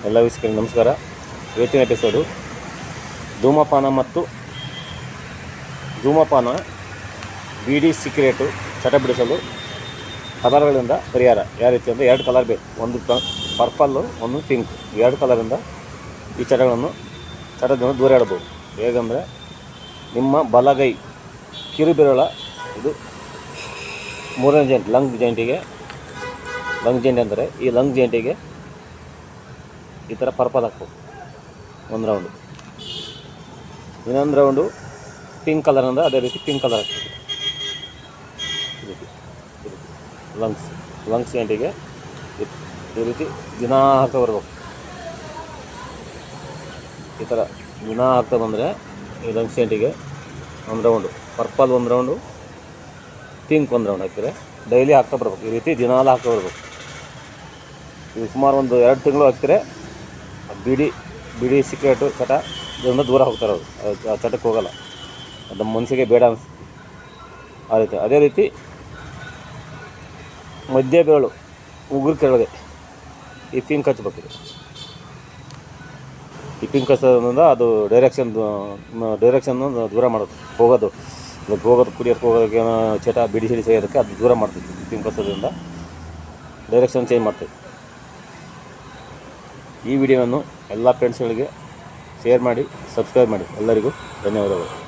ಎಲ್ಲ ವೀಕ್ಷಕರಿಗೆ ನಮಸ್ಕಾರ. ಇವತ್ತಿನ ಎಪಿಸೋಡು ಧೂಮಪಾನ ಬೀಡಿ ಸಿಗರೇಟು ಚಟ ಬಿಡಿಸಲು ಕಲರ್ಗಳಿಂದ ಪರಿಹಾರ. ಯಾವ ರೀತಿ ಅಂದರೆ 2 ಕಲರ್ ಬೇಕು, ಒಂದು ಪರ್ಪಲ್ಲು, ಒಂದು ಪಿಂಕ್. 2 ಕಲರಿಂದ ಈ ಚಟದಿಂದ ದೂರ ಇಡಬಹುದು. ಹೇಗೆಂದರೆ ನಿಮ್ಮ ಬಲಗೈ ಕಿರುಬೆರಳ ಇದು 3ನೇ ಜಾಯಿಂಟ್, ಲಂಗ್ ಜಾಯಿಂಟ್ ಅಂದರೆ ಈ ಲಂಗ್ ಜಾಯಿಂಟಿಗೆ ಈ ಥರ ಪರ್ಪಲ್ ಹಾಕ್ಬೇಕು ಒಂದು ರೌಂಡು. ಇನ್ನೊಂದು ರೌಂಡು ಪಿಂಕ್ ಕಲರಿಂದ ಅದೇ ರೀತಿ ಪಿಂಕ್ ಕಲರ್ ಹಾಕ್ಬೇಕು. ಲಂಗ್ಸ್ ಜಾಯಿಂಟಿಗೆ ಈ ರೀತಿ ದಿನ ಹಾಕ್ತಾ ಬರ್ಬೇಕು. ಈ ಥರ ದಿನ ಹಾಕ್ತಾ ಬಂದರೆ ಈ ಲಂಗ್ಸ್ ಜಾಯಿಂಟಿಗೆ ಒಂದು ರೌಂಡು ಪರ್ಪಲ್, ಒಂದು ರೌಂಡು ಪಿಂಕ್, ಒಂದು ರೌಂಡ್ ಹಾಕಿದರೆ ಡೈಲಿ ಹಾಕ್ತಾ ಬರ್ಬೇಕು. ಈ ರೀತಿ ದಿನಾಲ ಹಾಕ್ತಾ ಬರ್ಬೇಕು. ಇದು ಸುಮಾರು ಒಂದು 2 ತಿಂಗಳು ಹಾಕ್ತಿರೆ ಬಿಡಿ ಸಿಗರೇಟು ಚಟ ಇದರಿಂದ ದೂರ ಹೋಗ್ತಾರೆ. ಅವರು ಆ ಚಟಕ್ಕೆ ಹೋಗಲ್ಲ, ಅದು ಮನಸ್ಸಿಗೆ ಬೇಡ ಅನಿಸ್ತದೆ. ಆ ರೀತಿ ಅದೇ ರೀತಿ ಮಧ್ಯ ಬೆರಳು ಉಗುರು ಕೆಳಗೆ ಈ ಪಿಂಕ್ ಹಚ್ಬೇಕಿದೆ. ಈ ಪಿಂಕ್ ಹಚ್ಚೋದ್ರಿಂದ ಅದು ಡೈರೆಕ್ಷನ್ ದೂರ ಮಾಡೋದು, ಹೋಗೋದು ಕುಡಿಯೋಕ್ಕೆ ಹೋಗೋದಕ್ಕೆ ಚಟ ಬಿಡಿ ಸೇಯೋದಕ್ಕೆ ಅದು ದೂರ ಮಾಡ್ತೈತಿ. ಪಿಂಕ್ ಹಚ್ಚೋದ್ರಿಂದ ಡೈರೆಕ್ಷನ್ ಚೇಂಜ್ ಮಾಡ್ತೈತಿ. ಈ ವಿಡಿಯೋವನ್ನು ಎಲ್ಲ ಫ್ರೆಂಡ್ಸ್ಗಳಿಗೆ ಶೇರ್ ಮಾಡಿ, ಸಬ್ಸ್ಕ್ರೈಬ್ ಮಾಡಿ. ಎಲ್ಲರಿಗೂ ಧನ್ಯವಾದಗಳು.